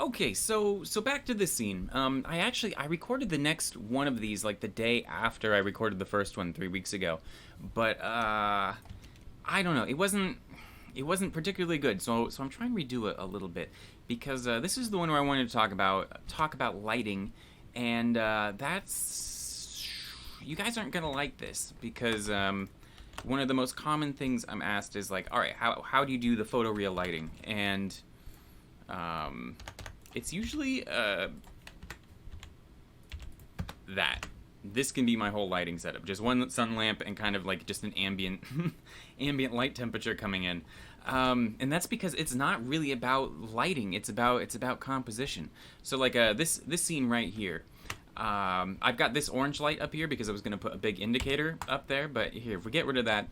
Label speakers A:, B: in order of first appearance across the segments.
A: Okay, so back to the scene. I recorded the next one of these like the day after I recorded the first one 3 weeks ago, but I don't know. It wasn't particularly good. So I'm trying to redo it a little bit because this is the one where I wanted to talk about lighting, and that's you guys aren't gonna like this because one of the most common things I'm asked is like, all right, how do you do the photoreal lighting? And um, it's usually that. This can be my whole lighting setup. Just one sun lamp and kind of like just an ambient ambient light temperature coming in. And that's because it's not really about lighting. It's about composition. So like this scene right here. I've got this orange light up here because I was going to put a big indicator up there. But here, if we get rid of that,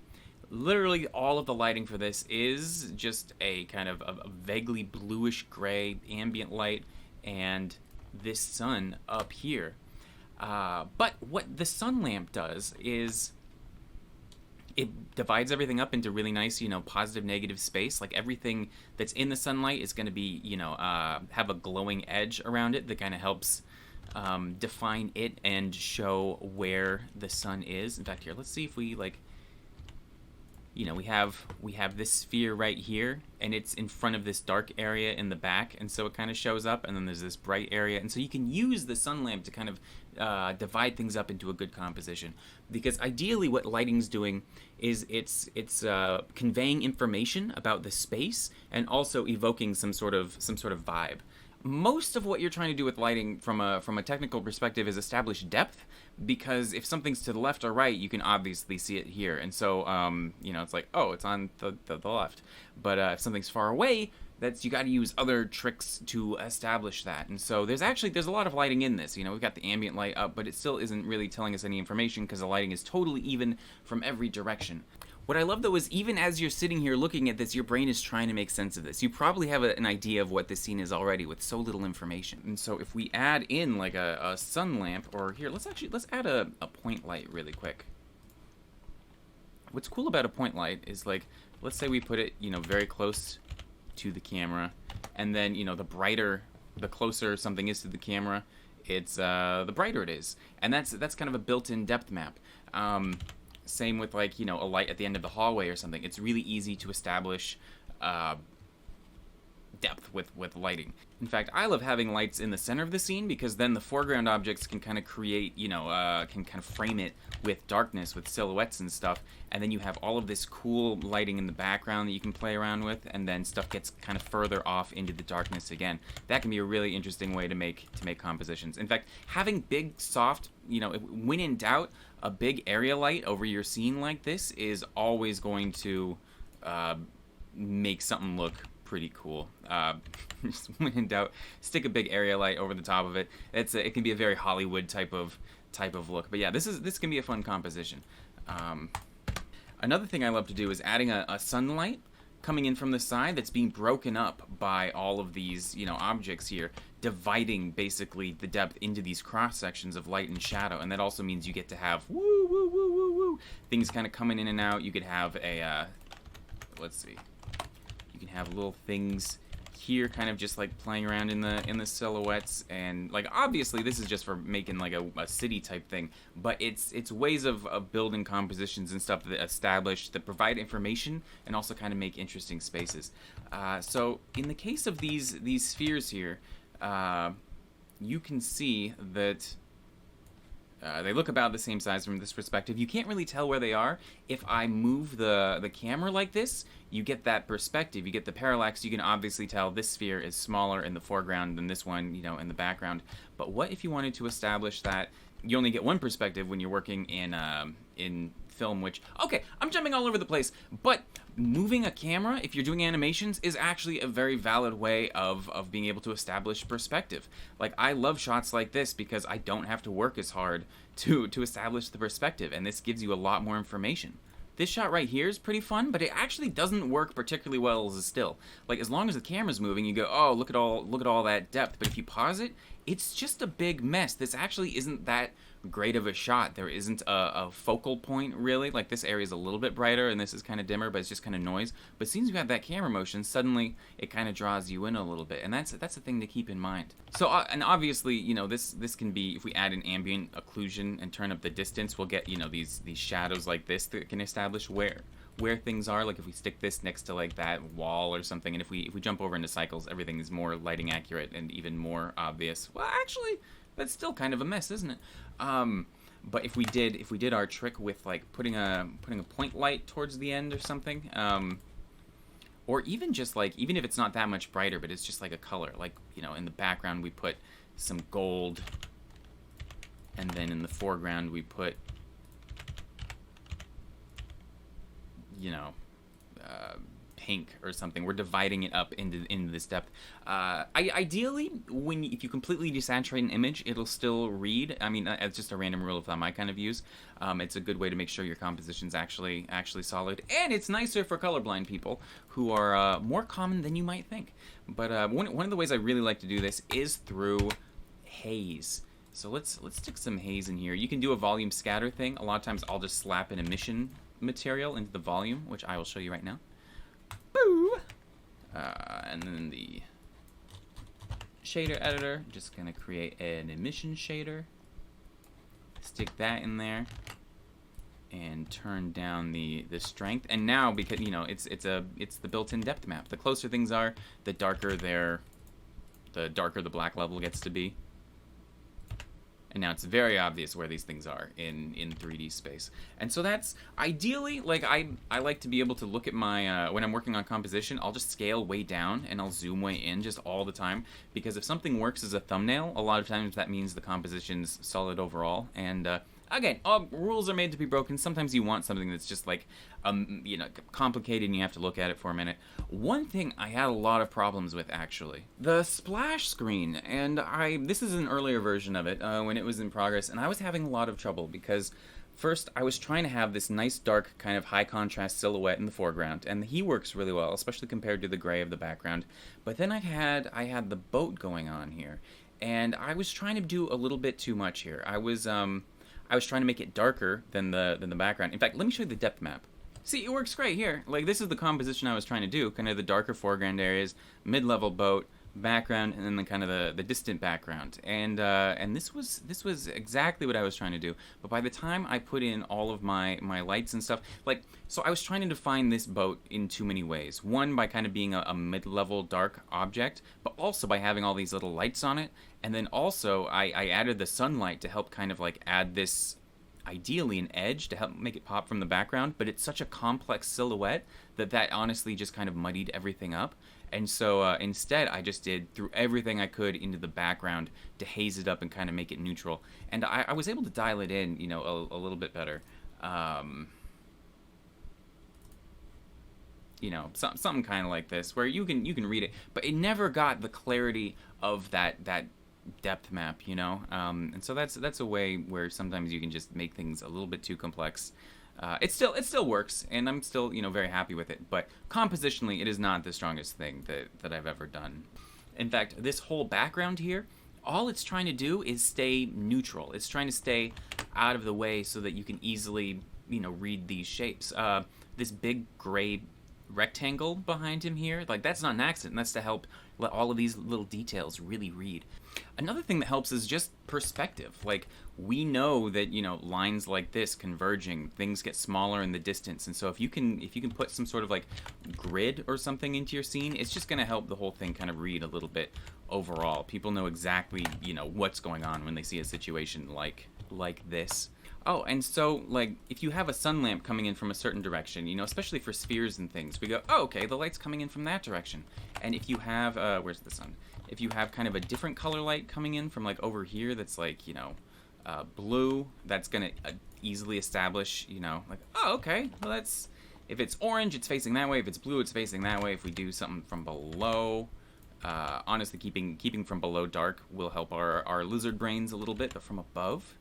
A: literally all of the lighting for this is just a kind of a vaguely bluish gray ambient light and this sun up here. But what the sun lamp does is it divides everything up into really nice, positive, negative space. Like everything that's in the sunlight is going to be, have a glowing edge around it that kind of helps define it and show where the sun is. In fact, here, let's see if we like. We have this sphere right here, and it's in front of this dark area in the back, and so it kind of shows up, and then there's this bright area, and so you can use the sun lamp to kind of divide things up into a good composition. Because ideally, what lighting's doing is it's conveying information about the space and also evoking some sort of vibe. Most of what you're trying to do with lighting from a technical perspective is establish depth, because if something's to the left or right, you can obviously see it here, and so it's like, oh, it's on the left. But if something's far away, you got to use other tricks to establish that. And so there's a lot of lighting in this. We've got the ambient light up, but it still isn't really telling us any information because the lighting is totally even from every direction. What I love, though, is even as you're sitting here looking at this, your brain is trying to make sense of this. You probably have an idea of what this scene is already with so little information. And so if we add in like a sun lamp, or here, let's add a point light really quick. What's cool about a point light is, like, let's say we put it, very close to the camera, and then, the closer something is to the camera, it's the brighter it is. And that's kind of a built-in depth map. Same with, like, a light at the end of the hallway or something. It's really easy to establish depth with lighting. In fact, I love having lights in the center of the scene because then the foreground objects can kind of create, can kind of frame it with darkness, with silhouettes and stuff, and then you have all of this cool lighting in the background that you can play around with, and then stuff gets kind of further off into the darkness again. That can be a really interesting way to make compositions. In fact, having big, soft, when in doubt, a big area light over your scene like this is always going to make something look pretty cool. Just when in doubt, stick a big area light over the top of it. It can be a very Hollywood type of look. But yeah, this can be a fun composition. Another thing I love to do is adding a sunlight coming in from the side that's being broken up by all of these objects here, dividing basically the depth into these cross sections of light and shadow. And that also means you get to have things kind of coming in and out. You could have let's see. You can have little things here kind of just like playing around in the silhouettes, and like obviously this is just for making like a city type thing, but it's ways of building compositions and stuff that provide information and also kind of make interesting spaces. So in the case of these spheres here, you can see that they look about the same size from this perspective. You can't really tell where they are. If I move the camera like this, you get that perspective. You get the parallax. You can obviously tell this sphere is smaller in the foreground than this one, in the background. But what if you wanted to establish that you only get one perspective when you're working in film, which, okay, I'm jumping all over the place, but moving a camera, if you're doing animations, is actually a very valid way of being able to establish perspective. Like, I love shots like this because I don't have to work as hard to establish the perspective, and this gives you a lot more information. This shot right here is pretty fun, but it actually doesn't work particularly well as a still. Like, as long as the camera's moving, you go, oh, look at all that depth. But if you pause it, it's just a big mess. This actually isn't that great of a shot. There isn't a focal point, really. Like, this area is a little bit brighter, and this is kind of dimmer, but it's just kind of noise. But as soon as you have that camera motion, suddenly it kind of draws you in a little bit, and that's a thing to keep in mind. So, and obviously, you know, this can be, if we add an ambient occlusion and turn up the distance, we'll get, you know, these shadows like this that can establish where things are. Like if we stick this next to like that wall or something, and if we jump over into cycles, everything is more lighting accurate and even more obvious. Well, actually, that's still kind of a mess, isn't it? But if we did our trick with like putting a point light towards the end or something, or even just like, even if it's not that much brighter, but it's just like a color, like, you know, in the background we put some gold, and then in the foreground we put, you know, pink or something. We're dividing it up into this depth. Ideally, if you completely desaturate an image, it'll still read. I mean, it's just a random rule of thumb I kind of use. It's a good way to make sure your composition's actually solid, and it's nicer for colorblind people, who are more common than you might think. But one of the ways I really like to do this is through haze. So let's stick some haze in here. You can do a volume scatter thing. A lot of times I'll just slap an emission material into the volume, which I will show you right now. Boo! And then the shader editor, just gonna create an emission shader, stick that in there, and turn down the strength. And now, because, you know, it's the built-in depth map. The closer things are, the darker the black level gets to be. And now it's very obvious where these things are in 3D space. And so that's, ideally, like, I like to be able to look at my, when I'm working on composition, I'll just scale way down and I'll zoom way in just all the time. Because if something works as a thumbnail, a lot of times that means the composition's solid overall. And, again, rules are made to be broken. Sometimes you want something that's just like, you know, complicated and you have to look at it for a minute. One thing I had a lot of problems with, actually, the splash screen. And this is an earlier version of it, when it was in progress, and I was having a lot of trouble because first I was trying to have this nice dark kind of high contrast silhouette in the foreground, and he works really well, especially compared to the gray of the background. But then I had the boat going on here, and I was trying to do a little bit too much here. I was trying to make it darker than the background. In fact, let me show you the depth map. See, it works great here. Like, this is the composition I was trying to do, kind of the darker foreground areas, mid-level boat, background, and then the kind of the distant background. And this was exactly what I was trying to do. But by the time I put in all of my lights and stuff, like, so I was trying to define this boat in too many ways. One, by kind of being a mid-level dark object, but also by having all these little lights on it. And then also I added the sunlight to help kind of like add this, ideally an edge to help make it pop from the background, but it's such a complex silhouette that honestly just kind of muddied everything up. And so instead I just threw everything I could into the background to haze it up and kind of make it neutral. And I was able to dial it in, you know, a little bit better. You know, something kind of like this, where you can read it, but it never got the clarity of that depth map, you know. And so that's a way where sometimes you can just make things a little bit too complex. It still works, and I'm still, you know, very happy with it, but compositionally it is not the strongest thing that I've ever done. In fact, this whole background here, all it's trying to do is stay neutral. It's trying to stay out of the way so that you can easily, you know, read these shapes. This big gray rectangle behind him here, like, that's not an accident. That's to help let all of these little details really read. Another thing that helps is just perspective. Like, we know that, you know, lines like this converging, things get smaller in the distance, and so if you can put some sort of like grid or something into your scene, it's just going to help the whole thing kind of read a little bit overall. People know exactly, you know, what's going on when they see a situation like this. Oh, and so, like, if you have a sun lamp coming in from a certain direction, you know, especially for spheres and things, we go, oh, okay, the light's coming in from that direction. And if you have, where's the sun? If you have kind of a different color light coming in from, like, over here that's, like, you know, blue, that's going to easily establish, you know, like, oh, okay, well, that's, if it's orange, it's facing that way. If it's blue, it's facing that way. If we do something from below, honestly, keeping from below dark will help our lizard brains a little bit, but from above.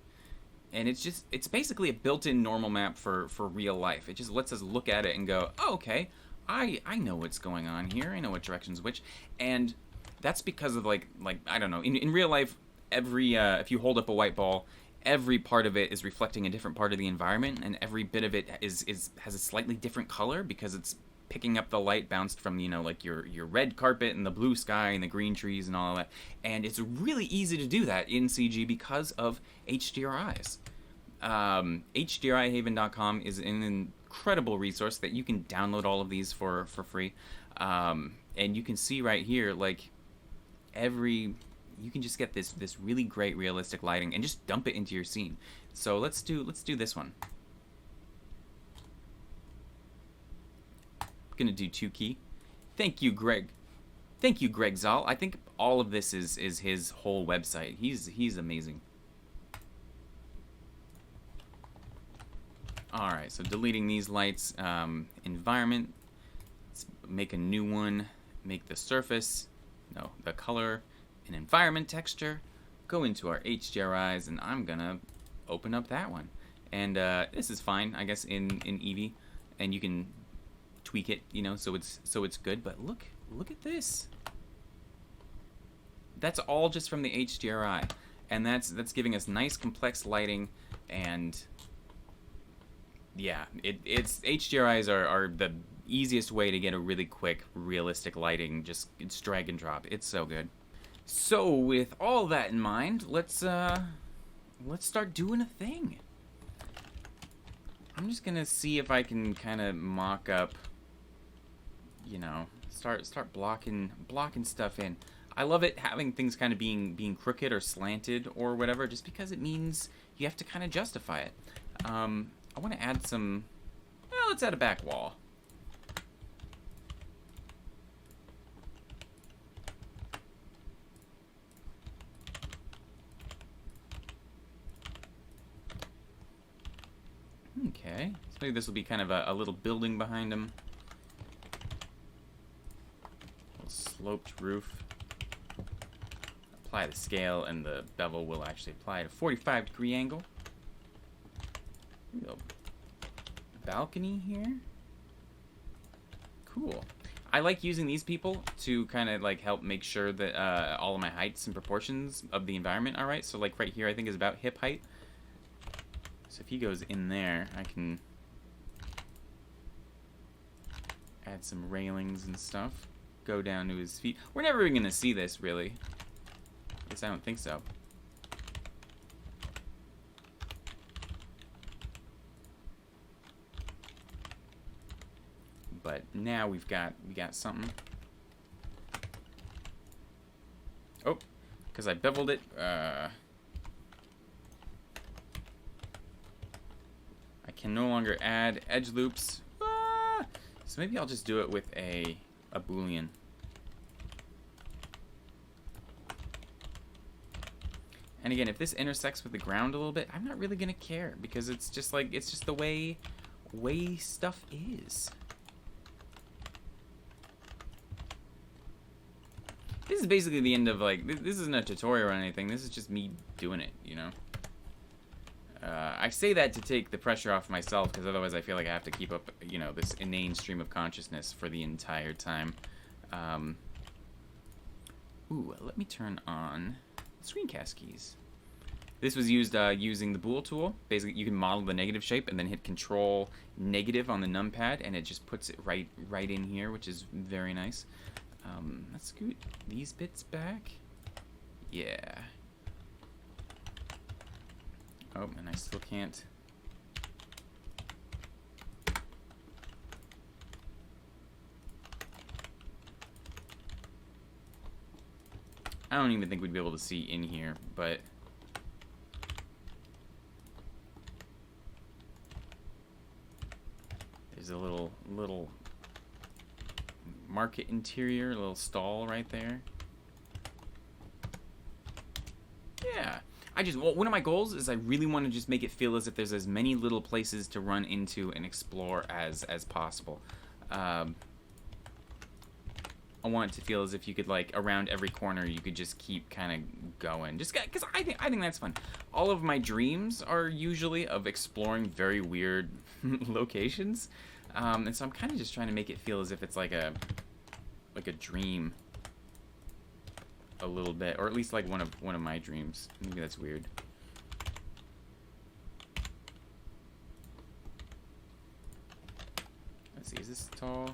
A: And it's basically a built-in normal map for real life. It just lets us look at it and go, oh, okay, I know what's going on here. I know what direction's which. And that's because of, like I don't know, in real life, if you hold up a white ball, every part of it is reflecting a different part of the environment, and every bit of it has a slightly different color because it's picking up the light bounced from, you know, like your red carpet and the blue sky and the green trees and all of that. And it's really easy to do that in CG because of HDRIs. HDRIhaven.com is an incredible resource that you can download all of these for free. And you can see right here, like, you can just get this really great realistic lighting and just dump it into your scene. So let's do this one. Gonna do 2 key. Thank you, Greg. Thank you, Greg Zoll. I think all of this is his whole website. He's amazing. All right, so deleting these lights. Environment. Let's make a new one. Make the surface. No, the color. An environment texture. Go into our HDRIs, and I'm gonna open up that one. And this is fine, I guess, in Eevee, and you can tweak it, you know, so it's good. But look at this. That's all just from the HDRI, and that's giving us nice complex lighting. And yeah, it's HDRIs are the easiest way to get a really quick realistic lighting. Just it's drag and drop. It's so good. So with all that in mind, let's start doing a thing. I'm just gonna see if I can kind of mock up, you know, start blocking stuff in. I love it having things kind of being crooked or slanted or whatever, just because it means you have to kind of justify it. I want to add some. Well, let's add a back wall. Okay, so maybe this will be kind of a little building behind him. Sloped roof. Apply the scale, and the bevel will actually apply at a 45-degree angle. Balcony here. Cool. I like using these people to kind of like help make sure that all of my heights and proportions of the environment are right. So like right here, I think is about hip height. So if he goes in there, I can add some railings and stuff. Go down to his feet. We're never even gonna see this, really. At least I don't think so. But now we got something. Oh, because I beveled it. I can no longer add edge loops. So maybe I'll just do it with a Boolean. And again, if this intersects with the ground a little bit, I'm not really gonna care because it's just the way stuff is. This is basically the end of this isn't a tutorial or anything. This is just me doing it, you know. I say that to take the pressure off myself, because otherwise I feel like I have to keep up, you know, this inane stream of consciousness for the entire time. Let me turn on screencast keys. This was used using the bool tool. Basically, you can model the negative shape and then hit Control negative on the numpad, and it just puts it right in here, which is very nice. Let's scoot these bits back. Yeah. Oh, and I still can't. I don't even think we'd be able to see in here, but there's a little market interior, a little stall right there. Yeah. One of my goals is I really want to just make it feel as if there's as many little places to run into and explore as possible. I want it to feel as if you could, like, around every corner, you could just keep kind of going. Just because I think that's fun. All of my dreams are usually of exploring very weird locations, and so I'm kind of just trying to make it feel as if it's like a dream. A little bit, or at least like one of my dreams. Maybe that's weird. tall.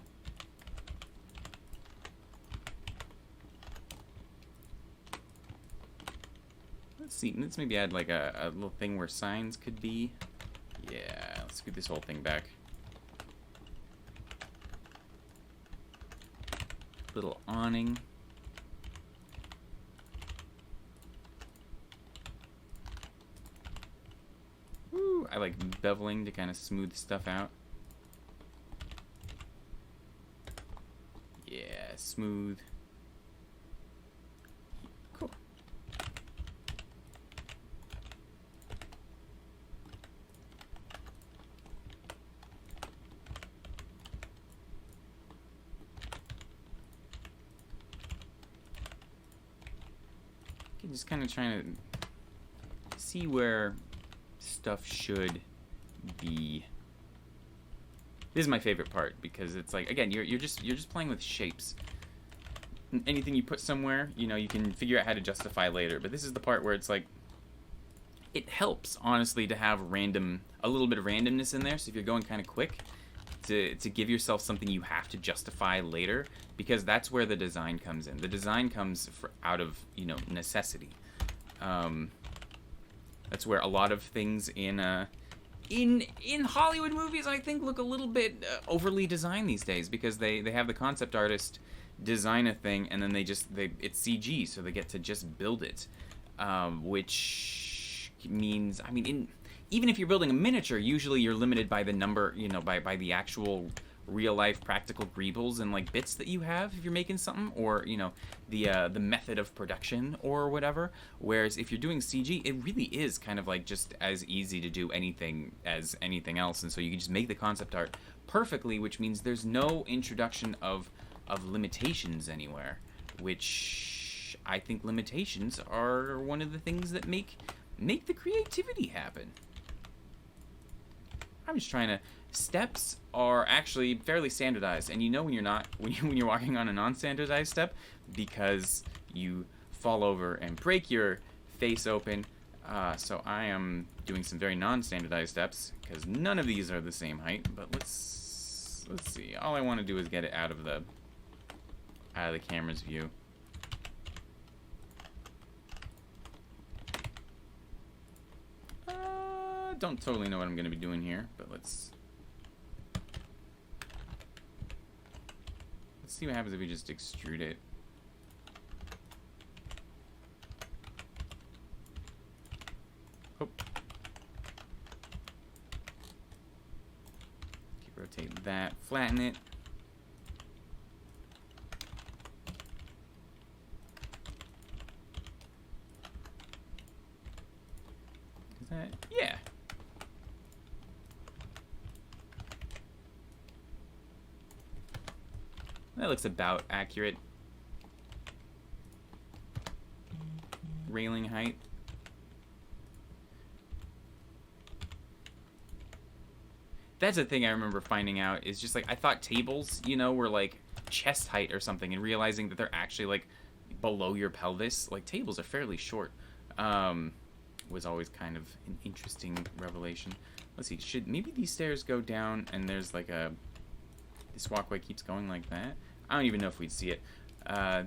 A: Let's see. Let's maybe add like a little thing where signs could be. Yeah, let's scoot this whole thing back. Little awning. Woo, I like beveling to kind of smooth stuff out. Yeah, smooth. Cool. Okay, just kind of trying to see where stuff should be. This is my favorite part because it's like, again, you're just playing with shapes. Anything you put somewhere, you know, you can figure out how to justify later. But this is the part where it's like, it helps honestly to have a little bit of randomness in there. So if you're going kind of quick, to give yourself something you have to justify later, because that's where the design comes in. The design comes out of, you know, necessity. That's where a lot of things in Hollywood movies, I think, look a little bit overly designed these days, because they have the concept artist design a thing and then it's CG, so they get to just build it, which means, I mean, even if you're building a miniature, usually you're limited by the number, you know, by the actual real life practical greebles and like bits that you have if you're making something, or you know, the method of production or whatever. Whereas if you're doing CG, it really is kind of like just as easy to do anything as anything else, and so you can just make the concept art perfectly, which means there's no introduction of limitations anywhere, which I think limitations are one of the things that make the creativity happen. I'm just trying to. Steps are actually fairly standardized, and you know when you're not, when you're walking on a non-standardized step, because you fall over and break your face open. So I am doing some very non-standardized steps because none of these are the same height. But let's see. All I want to do is get it out of the camera's view. Don't totally know what I'm going to be doing here, but let's see what happens if we just extrude it. Oh. Rotate that, flatten it. Is that, yeah. That looks about accurate. Railing height. That's the thing I remember finding out, is just like, I thought tables, you know, were like chest height or something, and realizing that they're actually like below your pelvis. Like, tables are fairly short. Was always kind of an interesting revelation. Let's see, should maybe these stairs go down and there's like this walkway keeps going like that? I don't even know if we'd see it.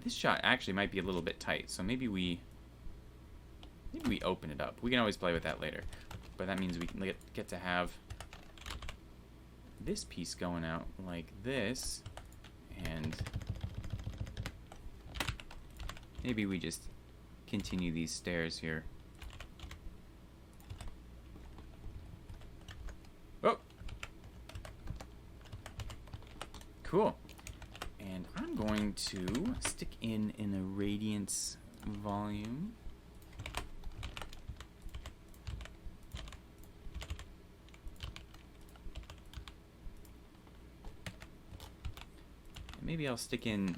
A: This shot actually might be a little bit tight, so maybe we open it up. We can always play with that later, but that means we can get to have this piece going out like this, and maybe we just continue these stairs here. Oh! Cool. And I'm going to stick in an Irradiance volume. And maybe I'll stick in,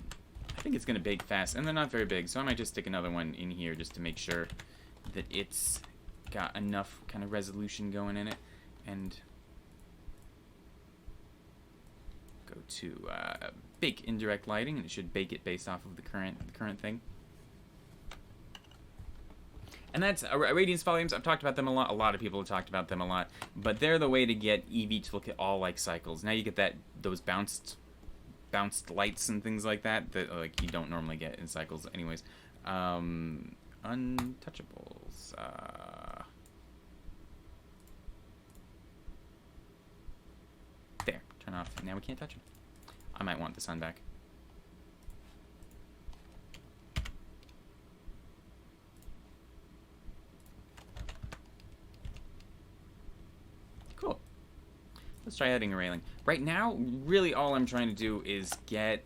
A: I think it's going to bake fast, and they're not very big, so I might just stick another one in here just to make sure that it's got enough kind of resolution going in it. And go to bake indirect lighting, and it should bake it based off of the current thing. And that's Irradiance volumes. I've talked about them a lot. A lot of people have talked about them a lot, but they're the way to get Eevee to look at all like cycles. Now you get those bounced bounced lights and things like that that like you don't normally get in cycles anyways. Untouchables. There. Turn off. Now we can't touch them. I might want the sun back. Cool. Let's try adding a railing. Right now, really all I'm trying to do is get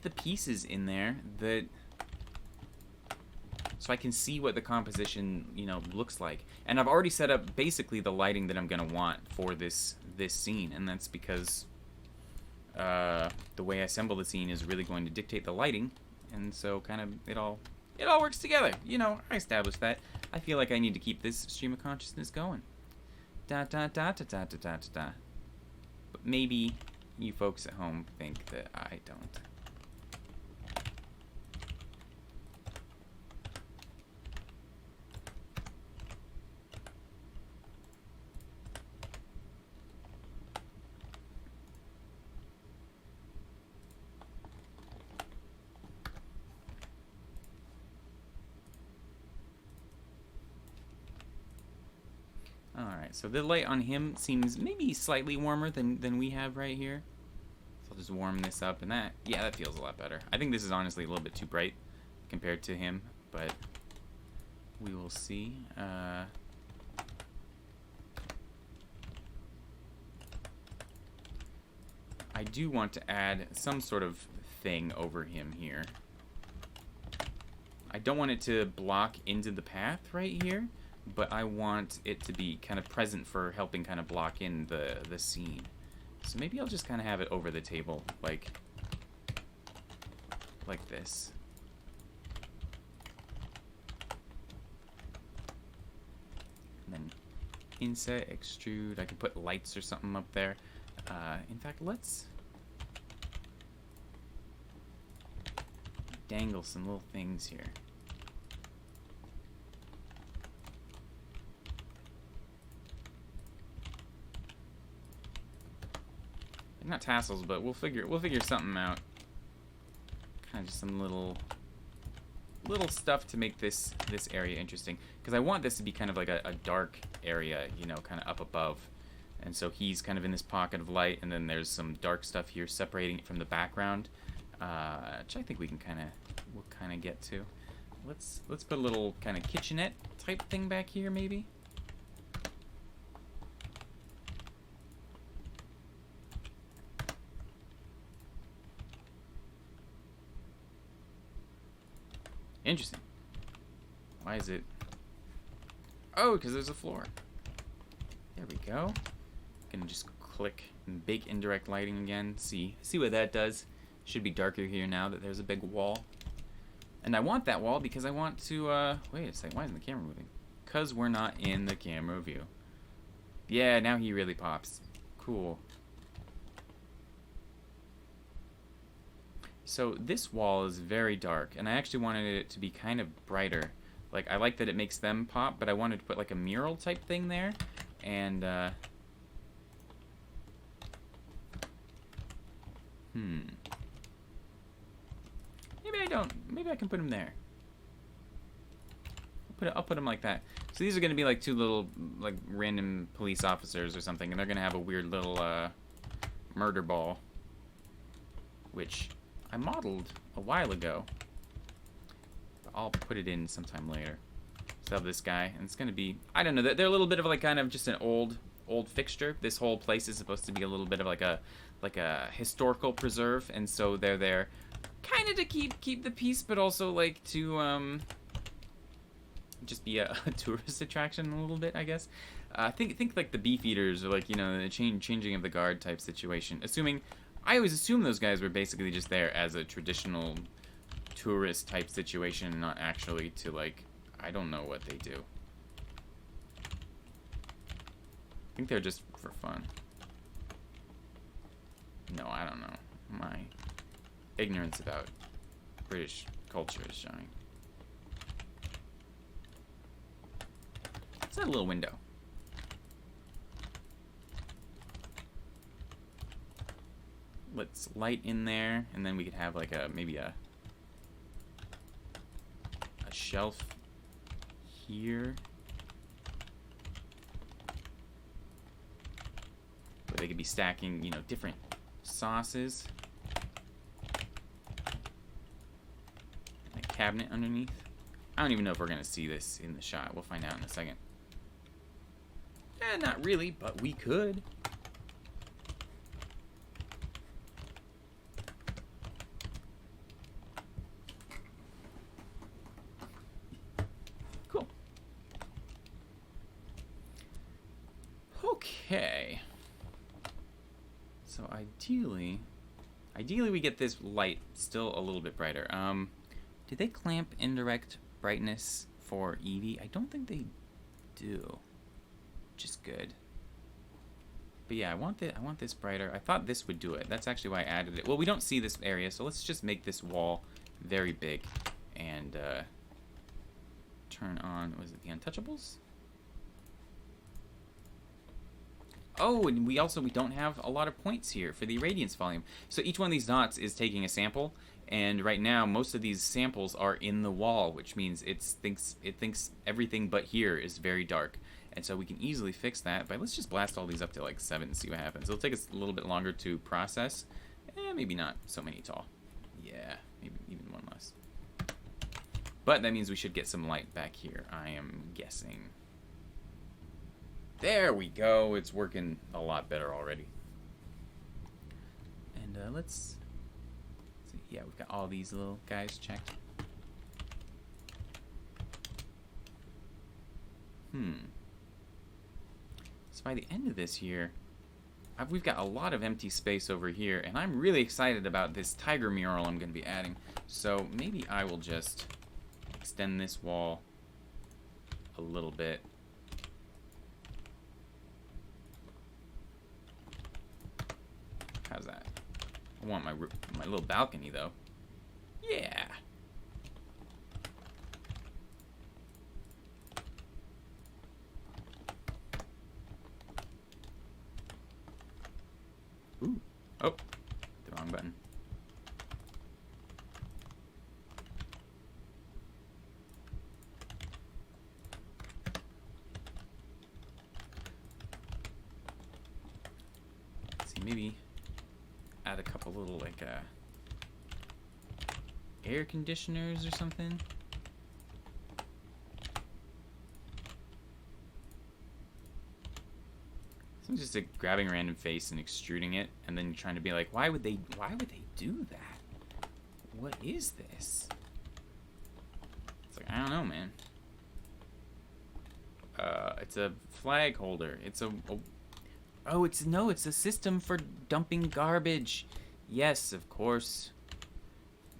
A: the pieces in there that so I can see what the composition, you know, looks like. And I've already set up basically the lighting that I'm gonna want for this scene, and that's because the way I assemble the scene is really going to dictate the lighting, and so kind of it all works together. You know, I established that. I feel like I need to keep this stream of consciousness going. Da da da da da da da da. But maybe you folks at home think that I don't. Alright, so the light on him seems maybe slightly warmer than we have right here. So I'll just warm this up, and that feels a lot better. I think this is honestly a little bit too bright compared to him, but we will see. I do want to add some sort of thing over him here. I don't want it to block into the path right here, but I want it to be kind of present for helping kind of block in the scene. So maybe I'll just kind of have it over the table, like this. And then inset, extrude. I can put lights or something up there. In fact, let's dangle some little things here. Not tassels, but we'll figure something out. Kind of just some little stuff to make this area interesting. Because I want this to be kind of like a dark area, you know, kind of up above. And so he's kind of in this pocket of light, and then there's some dark stuff here separating it from the background, which I think we'll kind of get to. Let's put a little kind of kitchenette type thing back here, maybe. Interesting. Why is it? Oh, because there's a floor. There we go. Gonna just click big indirect lighting again. See what that does. Should be darker here now that there's a big wall. And I want that wall because I want to, wait a second, why isn't the camera moving? Because we're not in the camera view. Yeah, now he really pops. Cool. So this wall is very dark, and I actually wanted it to be kind of brighter. Like, I like that it makes them pop, but I wanted to put like a mural type thing there, and maybe I can put them there. I'll put them like that. So these are going to be like two little, like, random police officers or something, and they're going to have a weird little murder ball, which I modeled a while ago. But I'll put it in sometime later. So I have this guy, and it's going to be, I don't know, they're a little bit of like kind of just an old fixture. This whole place is supposed to be a little bit of like a historical preserve, and so they're there kind of to keep the peace, but also like to just be a tourist attraction a little bit, I guess. Think like the Beefeaters, or like, you know, the changing of the guard type situation. I always assume those guys were basically just there as a traditional tourist type situation, not actually to, like, I don't know what they do. I think they're just for fun. No, I don't know. My ignorance about British culture is showing. It's that little window. let's light in there, and then we could have like maybe a shelf here where they could be stacking, you know, different sauces. A cabinet underneath. I don't even know if we're gonna see this in the shot. We'll find out in a second. Not really, but we could. Cool. Okay. So ideally we get this light still a little bit brighter. Did they clamp indirect brightness for Eevee? I don't think they do. Which is good. But yeah, I want this brighter. I thought this would do it. That's actually why I added it. Well, we don't see this area, so let's just make this wall very big and turn on, was it the Untouchables? Oh, and we don't have a lot of points here for the Irradiance volume. So each one of these dots is taking a sample, and right now most of these samples are in the wall, which means it thinks everything but here is very dark. And so we can easily fix that, but let's just blast all these up to like 7 and see what happens. It'll take us a little bit longer to process. Maybe not so many tall. Yeah, maybe even one less. But that means we should get some light back here, I am guessing. There we go. It's working a lot better already. And let's see. Yeah, we've got all these little guys checked. So by the end of this year, we've got a lot of empty space over here, and I'm really excited about this tiger mural I'm going to be adding. So maybe I will just extend this wall a little bit. How's that? I want my little balcony though. Yeah. Ooh. Oh, the wrong button. Let's see, maybe add a couple little like air conditioners or something. It's just like grabbing a random face and extruding it, and then trying to be like, why would they do that? What is this? It's like, I don't know, man. It's a flag holder. It's it's a system for dumping garbage. Yes, of course.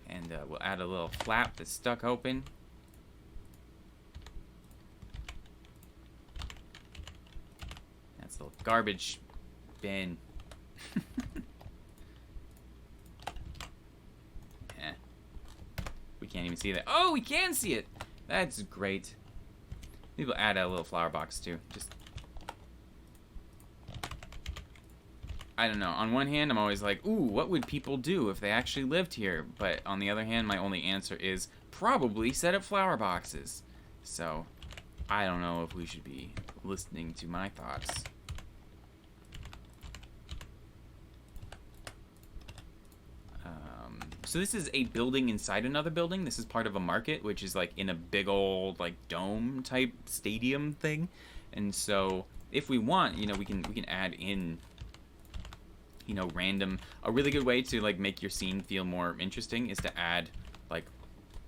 A: And we'll add a little flap that's stuck open. That's a little garbage bin. Yeah. We can't even see that. Oh, we can see it. That's great. Maybe we'll add a little flower box too. Just, I don't know. On one hand, I'm always like, ooh, what would people do if they actually lived here? But on the other hand, my only answer is probably set up flower boxes. So, I don't know if we should be listening to my thoughts. So this is a building inside another building. This is part of a market, which is like in a big old like dome type stadium thing. And so if we want, you know, we can add in, you know, random. A really good way to like make your scene feel more interesting is to add like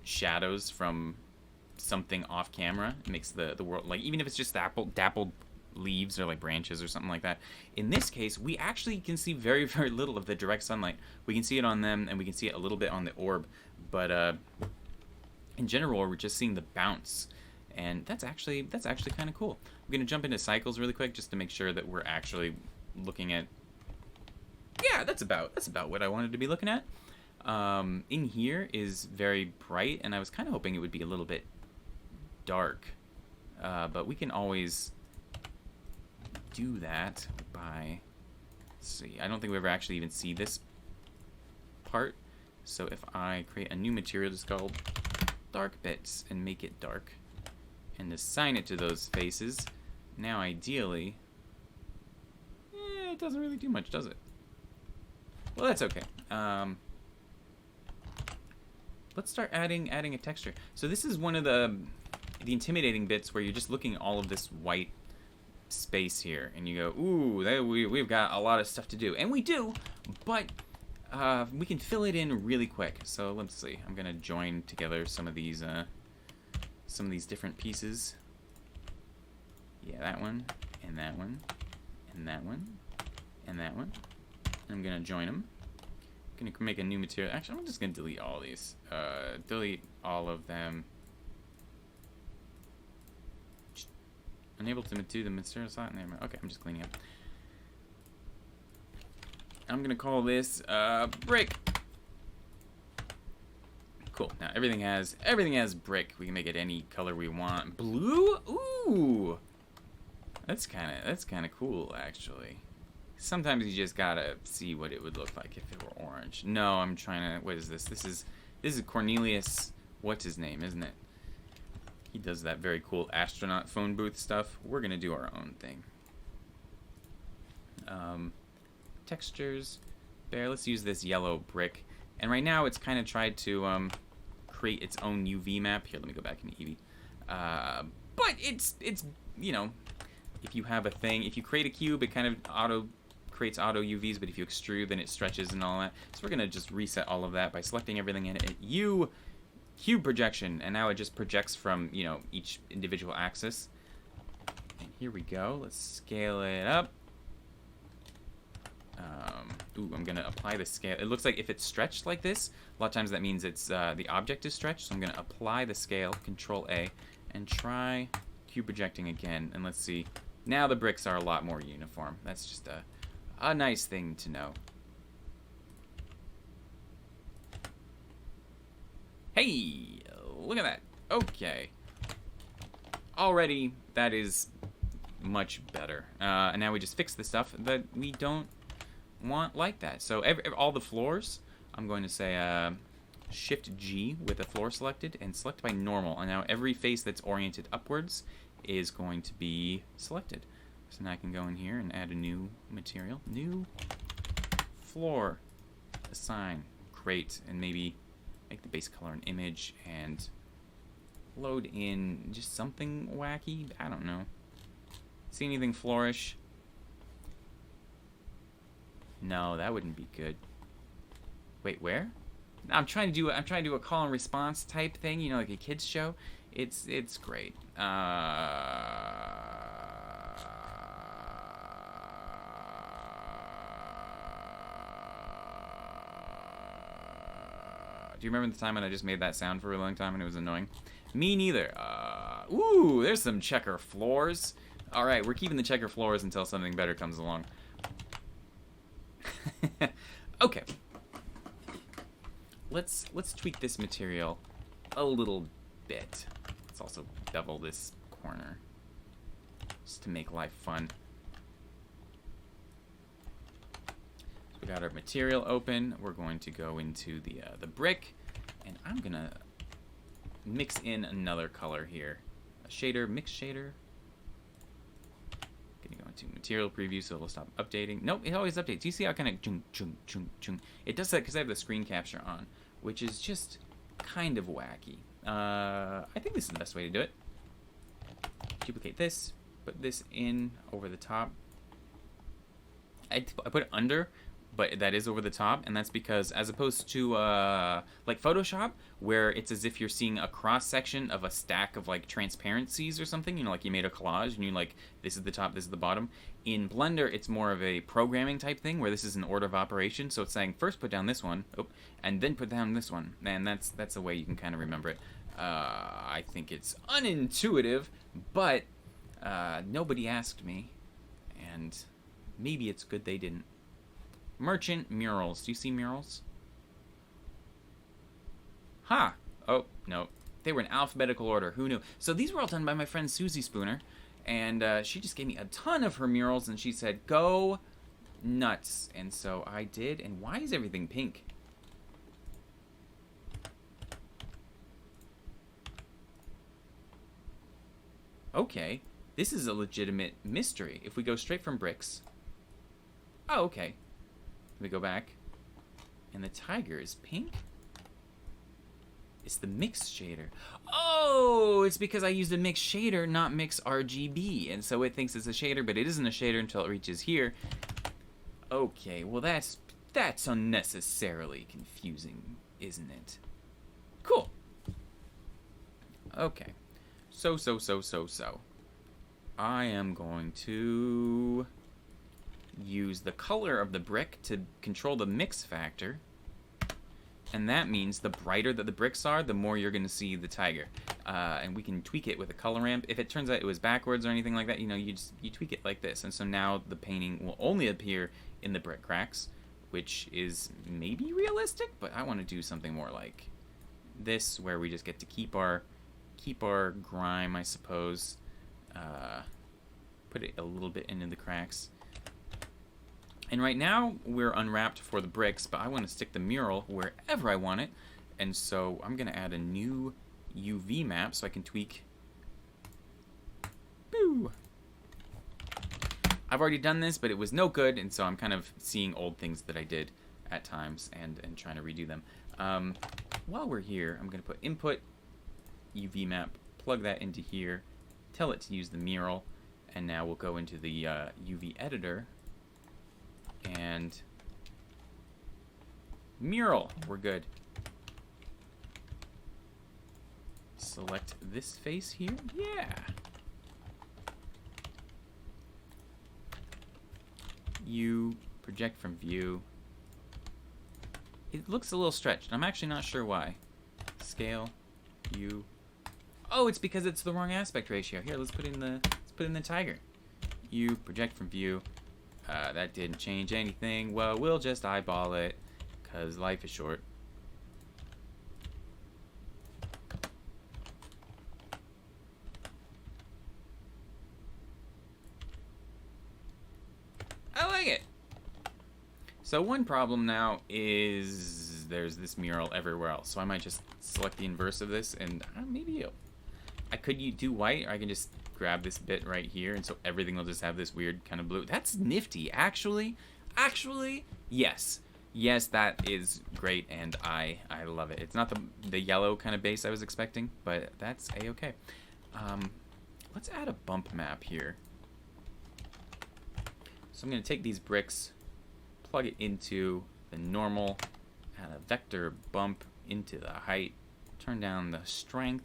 A: shadows from something off camera. It makes the world, like, even if it's just dappled leaves or like branches or something like that. In this case, we actually can see very, very little of the direct sunlight. We can see it on them, and we can see it a little bit on the orb, but in general, we're just seeing the bounce, and that's actually kind of cool. I'm gonna jump into cycles really quick just to make sure that we're actually looking at. Yeah, that's about what I wanted to be looking at. In here is very bright, and I was kind of hoping it would be a little bit dark, but we can always do that by, let's see, I don't think we ever actually even see this part. So if I create a new material just called dark bits and make it dark and assign it to those faces, now ideally, it doesn't really do much, does it? Well, that's okay. Let's start adding a texture. So this is one of the intimidating bits where you're just looking at all of this white space here, and you go, ooh, we've got a lot of stuff to do, and we do, but we can fill it in really quick. So let's see. I'm gonna join together some of these different pieces. Yeah, that one, and that one, and that one, and that one. I'm gonna join them. I'm gonna make a new material. Actually, I'm just gonna delete all these. Delete all of them. Unable to do the material slot. Okay, I'm just cleaning up. I'm gonna call this brick. Cool. Now everything has brick. We can make it any color we want. Blue? Ooh. That's kind of cool, actually. Sometimes you just gotta see what it would look like if it were orange. No, I'm trying to. What is this? This is Cornelius. What's his name? Isn't it? He does that very cool astronaut phone booth stuff. We're gonna do our own thing. Textures. There. Let's use this yellow brick. And right now, it's kind of tried to create its own UV map. Here, let me go back into Eevee. But it's you know, if you have a thing, if you create a cube, it kind of creates auto UVs. But if you extrude, then it stretches and all that. So we're gonna just reset all of that by selecting everything in it. Cube projection, and now it just projects from, you know, each individual axis. And here we go. Let's scale it up. Ooh, I'm gonna apply the scale. It looks like if it's stretched like this, a lot of times that means it's the object is stretched. So I'm gonna apply the scale, Control A, and try cube projecting again. And let's see. Now the bricks are a lot more uniform. That's just a nice thing to know. Hey, look at that. Okay. Already, that is much better. And now we just fix the stuff that we don't want like that. So all the floors, I'm going to say Shift G with the floor selected and select by normal. And now every face that's oriented upwards is going to be selected. So now I can go in here and add a new material. New floor. Assign. Great. And maybe make the base color an image and load in just something wacky. I don't know. See anything flourish? No, that wouldn't be good. Wait, where? I'm trying to do a call and response type thing, you know, like a kids show. It's great. Do you remember the time when I just made that sound for a long time and it was annoying? Me neither. Ooh, there's some checker floors. All right, we're keeping the checker floors until something better comes along. Okay. Let's tweak this material a little bit. Let's also bevel this corner just to make life fun. We got our material open. We're going to go into the brick, and I'm gonna mix in another color here. A shader, mix shader. Gonna go into material preview, so it'll stop updating. Nope, it always updates. You see how kind of chung chung chung chung. It does that because I have the screen capture on, which is just kind of wacky. I think this is the best way to do it. Duplicate this, put this in over the top. I put it under, but that is over the top, and that's because as opposed to like Photoshop, where it's as if you're seeing a cross section of a stack of like transparencies or something, you know, like you made a collage and you like, this is the top, this is the bottom. In Blender, it's more of a programming type thing where this is an order of operation, so it's saying first put down this one, and then put down this one, and that's a way you can kind of remember it. I think it's unintuitive, but nobody asked me, and maybe it's good they didn't. Merchant murals. Do you see murals? Ha! Oh, no. They were in alphabetical order. Who knew? So these were all done by my friend Susie Spooner, and she just gave me a ton of her murals, and she said, go nuts. And so I did, and why is everything pink? Okay, this is a legitimate mystery. If we go straight from bricks... Oh, okay. We go back. And the tiger is pink? It's the mix shader. Oh, it's because I used a mix shader, not mix RGB. And so it thinks it's a shader, but it isn't a shader until it reaches here. Okay, well that's unnecessarily confusing, isn't it? Cool. Okay. So. I am going to use the color of the brick to control the mix factor. And that means the brighter that the bricks are, the more you're going to see the tiger. And we can tweak it with a color ramp. If it turns out it was backwards or anything like that, you know, you tweak it like this. And so now the painting will only appear in the brick cracks, which is maybe realistic, but I want to do something more like this, where we just get to keep our grime, I suppose. Put it a little bit into the cracks. And right now, we're unwrapped for the bricks, but I want to stick the mural wherever I want it. And so I'm going to add a new UV map so I can tweak. Boo! I've already done this, but it was no good, and so I'm kind of seeing old things that I did at times and trying to redo them. While we're here, I'm going to put input UV map, plug that into here, tell it to use the mural, and now we'll go into the UV editor. And mural, we're good. Select this face here. Yeah. You project from view. It looks a little stretched. I'm actually not sure why. Scale. You. Oh, it's because it's the wrong aspect ratio. Here, let's put in the tiger. You project from view. That didn't change anything. Well, we'll just eyeball it, because life is short. I like it! So one problem now is there's this mural everywhere else. So I might just select the inverse of this, and maybe I could do white, or I can just grab this bit right here, and so everything will just have this weird kind of blue. That's nifty, actually. Yes, that is great, and I love it. It's not the yellow kind of base I was expecting, but that's a-okay. Let's add a bump map here. So I'm going to take these bricks, plug it into the normal, add a vector bump into the height, turn down the strength.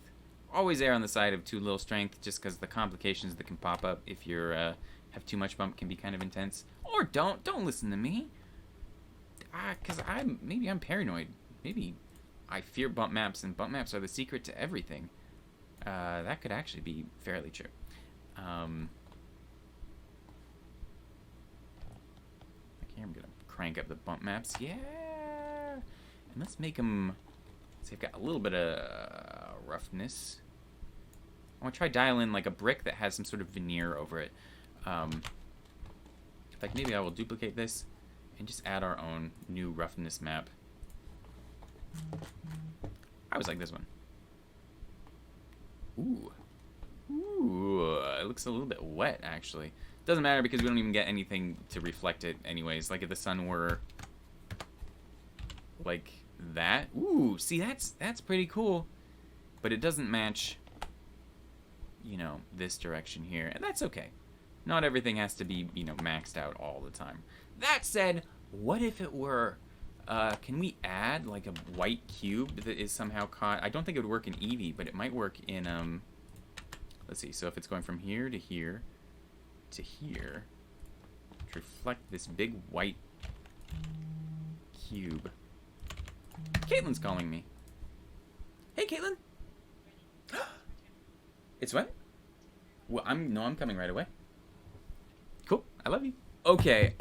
A: Always err on the side of too little strength, just because the complications that can pop up if you have too much bump can be kind of intense. Or don't listen to me. Because maybe I'm paranoid. Maybe I fear bump maps, and bump maps are the secret to everything. That could actually be fairly true. Okay, I'm gonna crank up the bump maps. Yeah, and let's make them. See, I've got a little bit of roughness. I want to try dial in like a brick that has some sort of veneer over it. In fact, maybe I will duplicate this and just add our own new roughness map. I always like this one. Ooh, it looks a little bit wet, actually. Doesn't matter because we don't even get anything to reflect it anyways. Like if the sun were like that. Ooh, see, that's pretty cool. But it doesn't match, you know, this direction here. And that's okay. Not everything has to be, you know, maxed out all the time. That said, what if it were, can we add like a white cube that is somehow caught? I don't think it would work in Eevee, but it might work in, let's see. So if it's going from here to here to here, to reflect this big white cube. Caitlin's calling me. Hey, Caitlin. It's what? Well, I'm coming right away. Cool. I love you. Okay.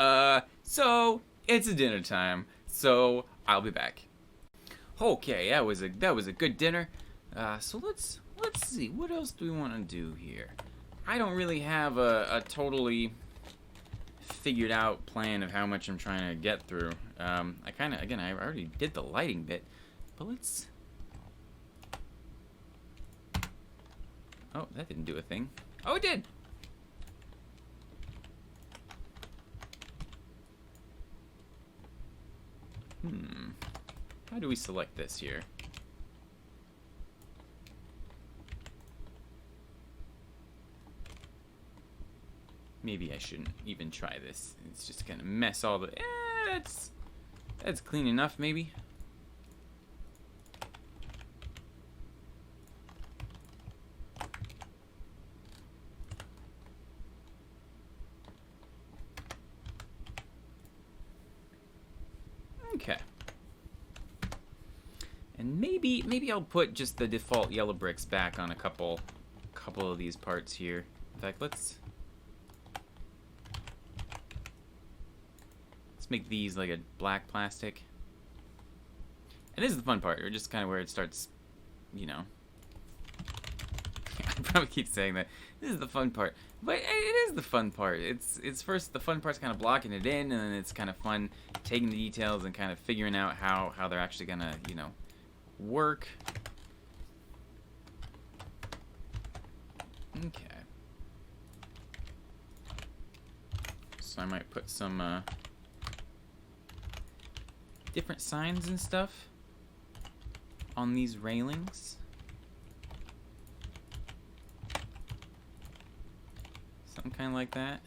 A: So it's dinner time. So I'll be back. Okay, that was a good dinner. So let's see. What else do we want to do here? I don't really have a totally figured out plan of how much I'm trying to get through. I already did the lighting bit, but let's. Oh, that didn't do a thing. Oh, it did. How do we select this here? Maybe I shouldn't even try this. It's just gonna mess all the... that's clean enough, maybe. Okay. And maybe I'll put just the default yellow bricks back on a couple of these parts here. In fact, let's make these like a black plastic. And this is the fun part, or just kind of where it starts, you know. I probably keep saying that. This is the fun part, but it is the fun part. It's first, the fun part's kind of blocking it in, and then it's kind of fun taking the details and kind of figuring out how they're actually gonna, you know, work. Okay. So I might put some different signs and stuff on these railings. Something kind of like that.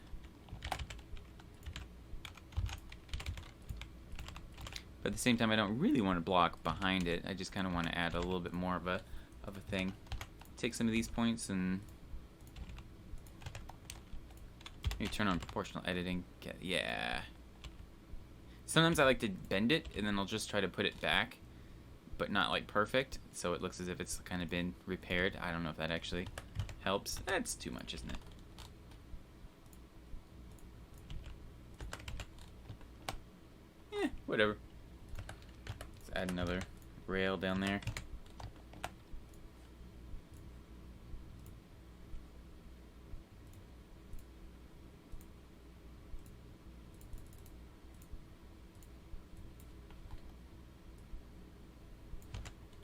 A: But at the same time, I don't really want to block behind it. I just kind of want to add a little bit more of a thing. Take some of these points and maybe turn on proportional editing. Yeah. Sometimes I like to bend it, and then I'll just try to put it back, but not like perfect, so it looks as if it's kind of been repaired. I don't know if that actually helps. That's too much, isn't it? Whatever. Let's add another rail down there.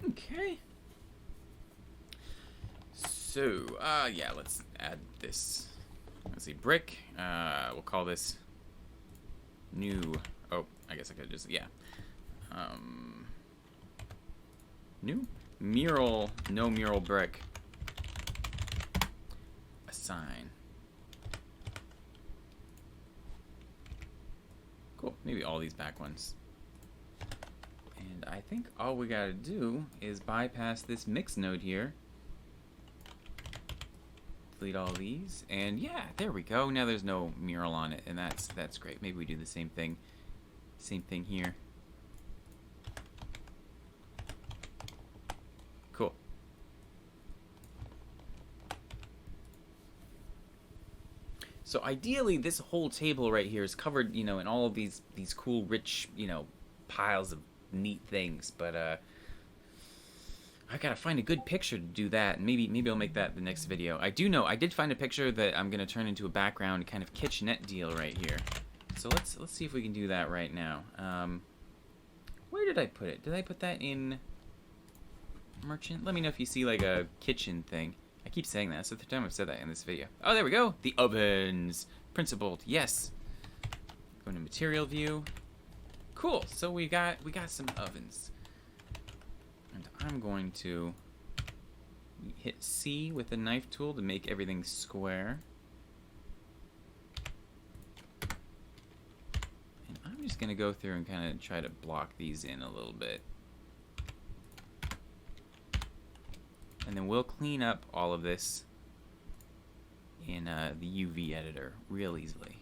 A: Okay. So, yeah, let's add this. Let's see, brick. We'll call this new. Oh, I guess I could just, yeah. New mural, no mural brick. Assign. Cool. Maybe all these back ones. And I think all we gotta do is bypass this mix node here. Delete all these, and yeah, there we go. Now there's no mural on it, and that's great. Maybe we do the same thing here. Cool. So ideally, this whole table right here is covered, you know, in all of these cool, rich, you know, piles of neat things. But I gotta find a good picture to do that, and maybe I'll make that the next video. I did find a picture that I'm gonna turn into a background kind of kitchenette deal right here. So let's see if we can do that right now. Where did I put it? Did I put that in merchant? Let me know if you see like a kitchen thing. I keep saying that. That's the third time I've said that in this video. Oh, there we go. The ovens. Principled. Yes. Go into material view. Cool. So we got some ovens. And I'm going to hit C with the knife tool to make everything square. And I'm just going to go through and kind of try to block these in a little bit. And then we'll clean up all of this in the UV editor real easily.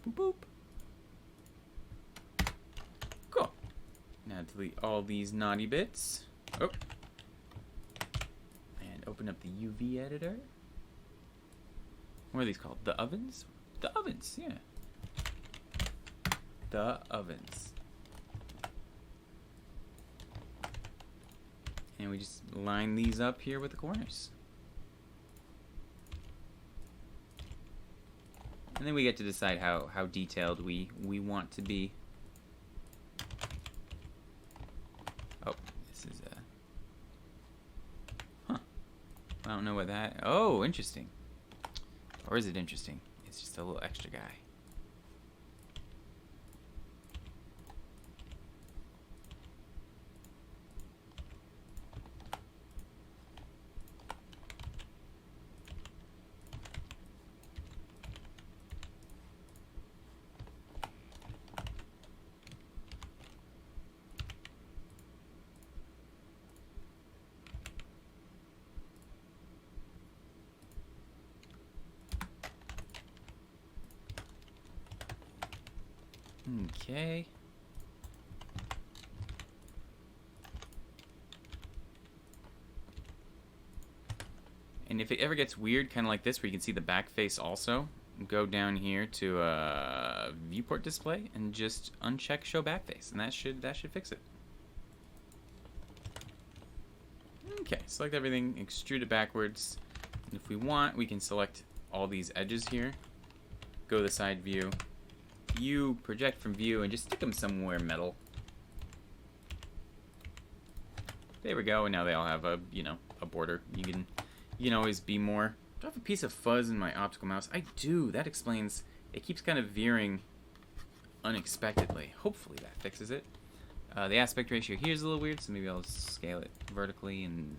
A: Boop, boop. Cool. Now delete all these naughty bits. Oh. And open up the UV editor. What are these called? The ovens? The ovens, yeah. The ovens. And we just line these up here with the corners. And then we get to decide how detailed we want to be. Oh, this is huh. I don't know what that... Oh, interesting. Or is it interesting? It's just a little extra guy. Okay. And if it ever gets weird, kind of like this, where you can see the back face also, go down here to viewport display and just uncheck show back face, and that should fix it. Okay, select everything, extrude it backwards. And if we want, we can select all these edges here. Go to the side view. View, project from view, and just stick them somewhere metal. There we go, and now they all have a, you know, a border. You can always be more. Do I have a piece of fuzz in my optical mouse? I do. That explains. It keeps kind of veering unexpectedly. Hopefully that fixes it. The aspect ratio here is a little weird, so maybe I'll scale it vertically. And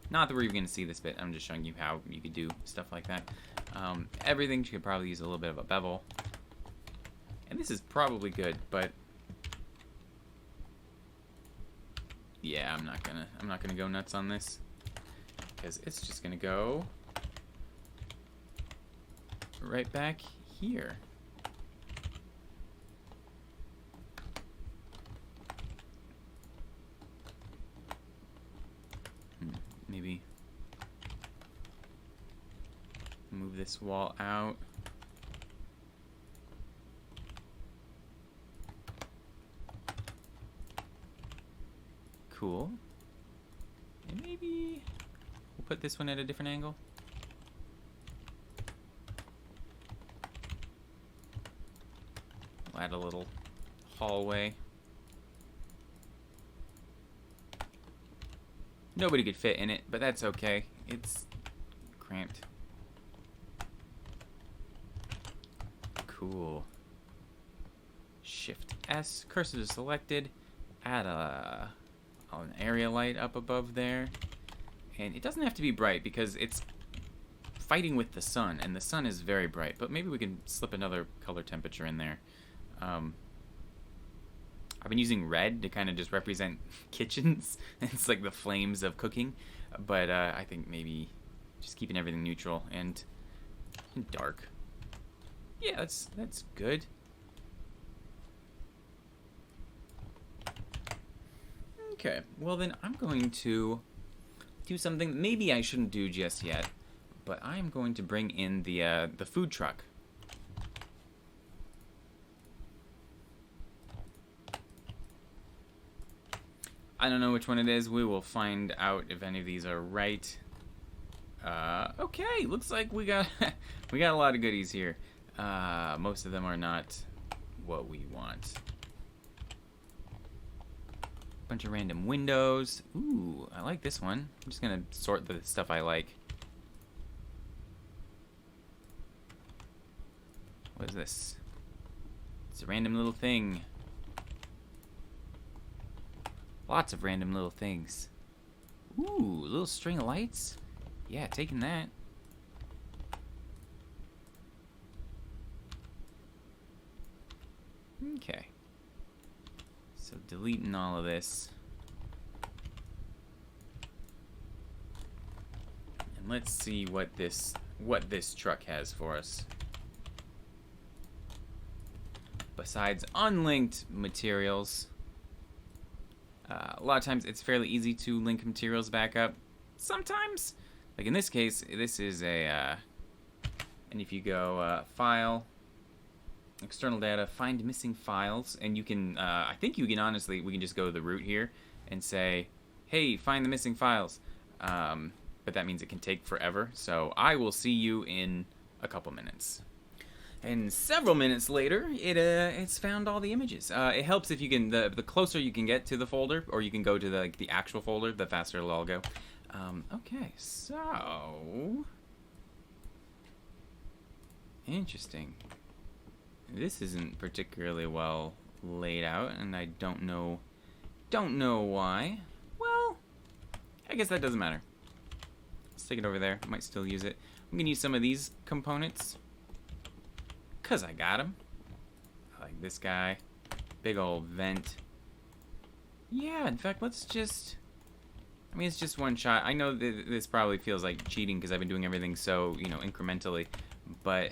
A: not that we're even going to see this bit. I'm just showing you how you could do stuff like that. Everything should probably use a little bit of a bevel. And this is probably good, but yeah, I'm not gonna go nuts on this, because it's just gonna go right back here. Maybe move this wall out. Cool. And maybe we'll put this one at a different angle. We'll add a little hallway. Nobody could fit in it, but that's okay. It's cramped. Cool. Shift S, cursor is selected. Add an area light up above there. And it doesn't have to be bright because it's fighting with the sun, and the sun is very bright, but maybe we can slip another color temperature in there. I've been using red to kind of just represent kitchens. It's like the flames of cooking, but I think maybe just keeping everything neutral and dark. Yeah, that's good. Okay, well then I'm going to do something maybe I shouldn't do just yet, but I'm going to bring in the food truck. I don't know which one it is. We will find out if any of these are right. Okay, looks like we got we got a lot of goodies here. Most of them are not what we want. Bunch of random windows. Ooh, I like this one. I'm just gonna sort the stuff I like. What is this? It's a random little thing. Lots of random little things. Ooh, a little string of lights. Yeah, taking that. Okay. So deleting all of this. And let's see what this truck has for us. Besides unlinked materials. A lot of times it's fairly easy to link materials back up. Sometimes, like in this case, this is a, and if you go File, External Data, Find Missing Files, and you can, I think you can honestly, we can just go to the root here and say, hey, find the missing files. But that means it can take forever. So I will see you in a couple minutes. And several minutes later, it's found all the images. It helps if you can, the closer you can get to the folder, or you can go to the actual folder, the faster it'll all go. Okay, so interesting. This isn't particularly well laid out, and I don't know why. Well, I guess that doesn't matter. Let's take it over there. I might still use it. I'm gonna use some of these components, 'cause I got them. I like this guy. Big old vent. Yeah, in fact, let's just... I mean, it's just one shot. I know that this probably feels like cheating because I've been doing everything so, you know, incrementally. But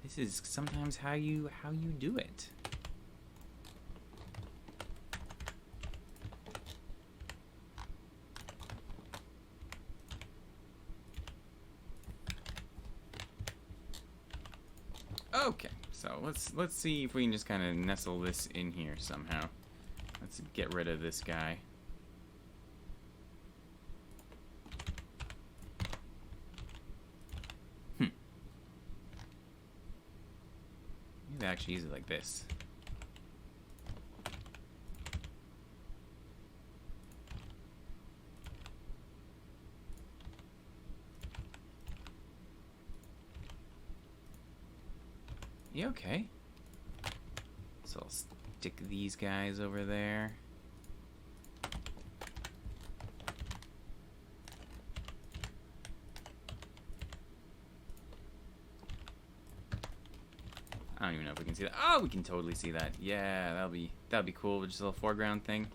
A: this is sometimes how you do it. Okay, so let's see if we can just kind of nestle this in here somehow. Let's get rid of this guy. Maybe I actually use it like this. Yeah, okay. So I'll stick these guys over there. I don't even know if we can see that. Oh, we can totally see that. Yeah, that'll be cool. Just a little foreground thing.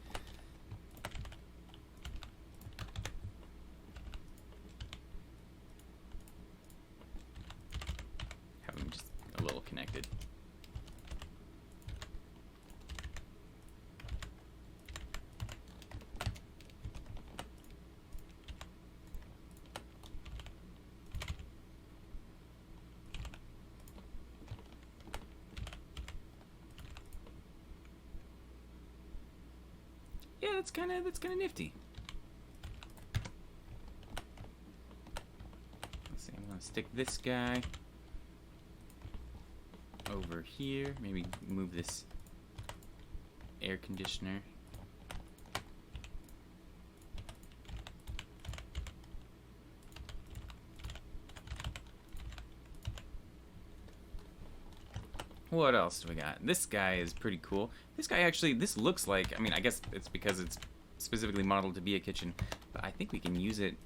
A: Have them just a little connected. Yeah, that's kind of nifty. Let's see. I'm gonna stick this guy over here. Maybe move this air conditioner. What else do we got? This guy is pretty cool. This guy actually, this looks like, I mean, I guess it's because it's specifically modeled to be a kitchen, but I think we can use it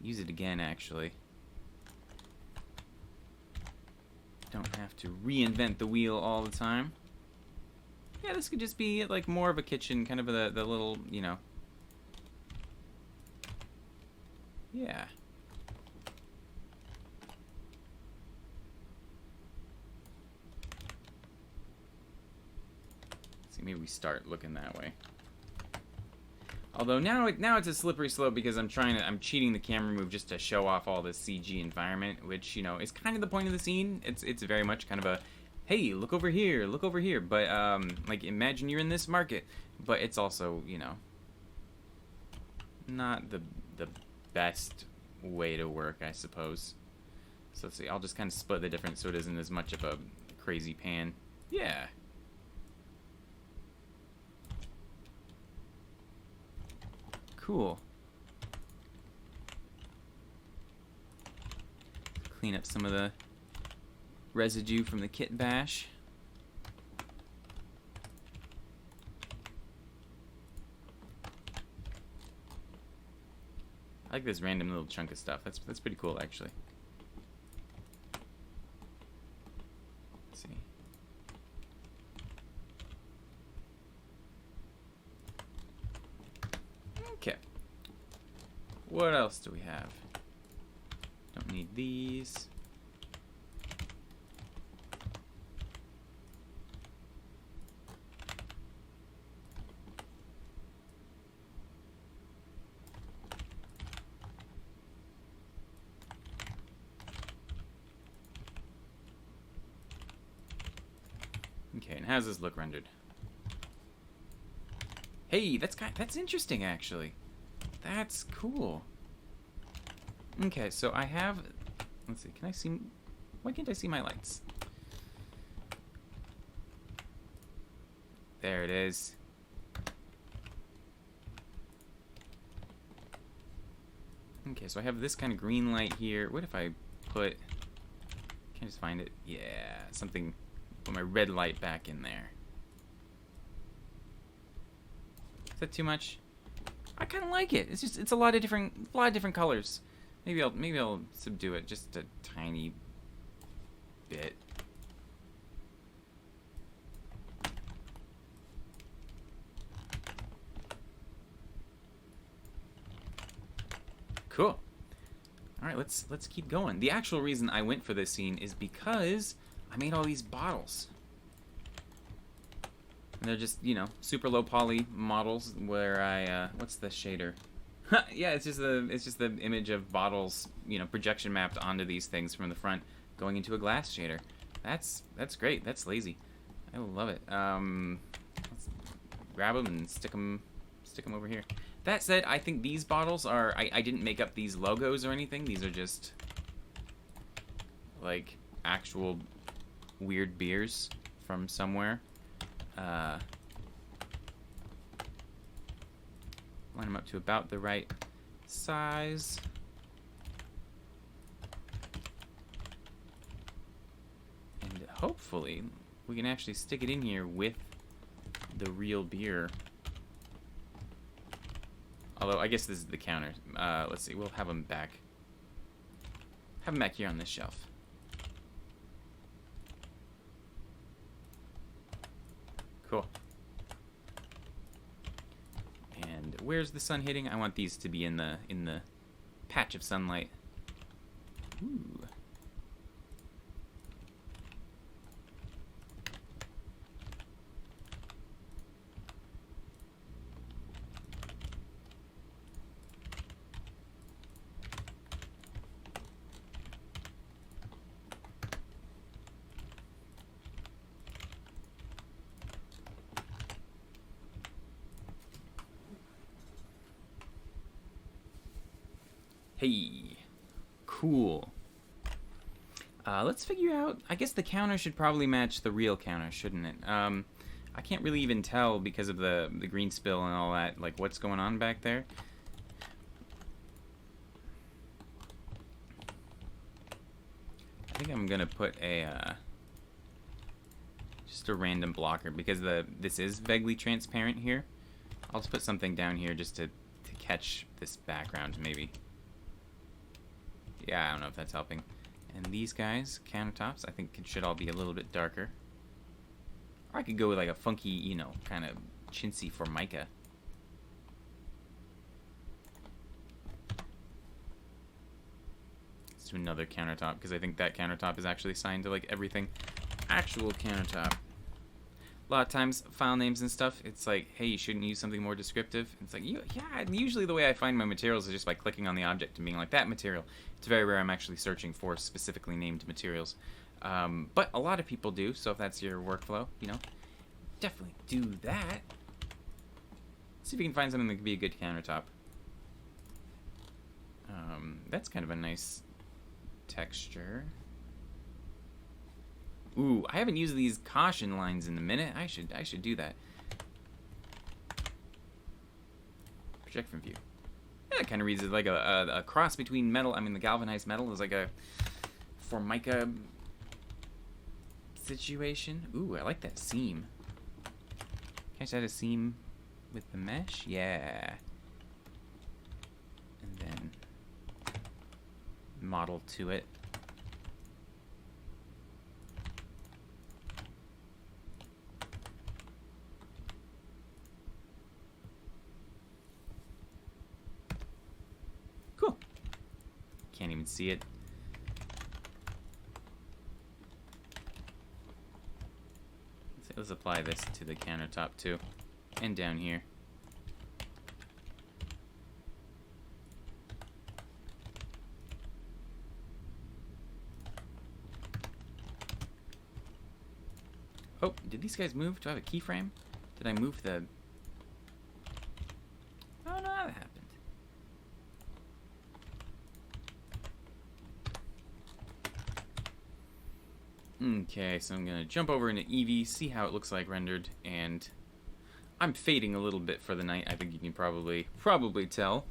A: again, actually. Don't have to reinvent the wheel all the time. Yeah, this could just be like more of a kitchen, kind of the little, you know. Yeah. Maybe we start looking that way. Although now it's a slippery slope because I'm cheating the camera move just to show off all this CG environment, which, you know, is kind of the point of the scene. It's very much kind of a, hey, look over here, but like, imagine you're in this market, but it's also, you know, not the best way to work, I suppose. So let's see, I'll just kind of split the difference so it isn't as much of a crazy pan. Yeah. Cool. Clean up some of the residue from the kit bash. I like this random little chunk of stuff. That's pretty cool, actually. Let's see. Okay. What else do we have? Don't need these. Okay, and how's this look rendered? Hey, that's interesting, actually. That's cool. Okay, so I have... Let's see, can I see... Why can't I see my lights? There it is. Okay, so I have this kind of green light here. What if I put... Can I just find it? Yeah, something... Put my red light back in there. Is that too much? I kind of like it. It's just, it's a lot of different colors. Maybe I'll subdue it just a tiny bit. Cool. All right, let's keep going. The actual reason I went for this scene is because I made all these bottles. And they're just, you know, super low poly models where I what's the shader? Yeah, it's just the image of bottles, you know, projection mapped onto these things from the front going into a glass shader. That's great. That's lazy. I love it. Let's grab them and stick them over here. That said, I think these bottles are... I didn't make up these logos or anything. These are just, like, actual weird beers from somewhere. Line them up to about the right size. And hopefully, we can actually stick it in here with the real beer. Although, I guess this is the counter. Let's see, we'll have them back. Have them back here on this shelf. Cool. And where's the sun hitting? I want these to be in the patch of sunlight. Ooh. Hey, cool. Let's figure out, I guess the counter should probably match the real counter, shouldn't it? I can't really even tell because of the green spill and all that, like what's going on back there. I think I'm gonna put a, just a random blocker because this is vaguely transparent here. I'll just put something down here just to catch this background maybe. Yeah, I don't know if that's helping. And these guys, countertops, I think it should all be a little bit darker. Or I could go with like a funky, you know, kind of chintzy Formica. Let's do another countertop, because I think that countertop is actually assigned to like everything. Actual countertop. A lot of times, file names and stuff, it's like, hey, you shouldn't use something more descriptive. It's like, yeah, usually the way I find my materials is just by clicking on the object and being like, that material. It's very rare I'm actually searching for specifically named materials. But a lot of people do, so if that's your workflow, you know, definitely do that. See if you can find something that could be a good countertop. That's kind of a nice texture. Ooh, I haven't used these caution lines in a minute. I should do that. Project from view. Yeah, it kind of reads it like a cross between metal. I mean, the galvanized metal is like a Formica situation. Ooh, I like that seam. Can I just add a seam with the mesh? Yeah. And then model to it. Can't even see it. Let's apply this to the countertop too, and down here. Oh, did these guys move? Do I have a keyframe? Did I move the... Oh no, that happened. Okay, so I'm gonna jump over into Eevee, see how it looks like rendered, and I'm fading a little bit for the night. I think you can probably tell.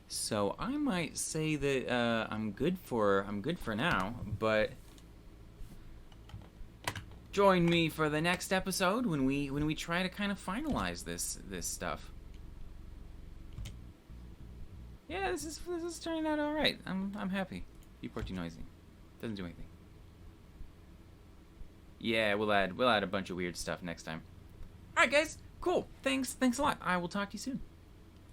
A: So I might say that I'm good for now, but join me for the next episode when we try to kind of finalize this stuff. Yeah, this is turning out all right. I'm happy. Viewport too noisy. Doesn't do anything. Yeah, we'll add a bunch of weird stuff next time. All right, guys. Cool. Thanks a lot. I will talk to you soon.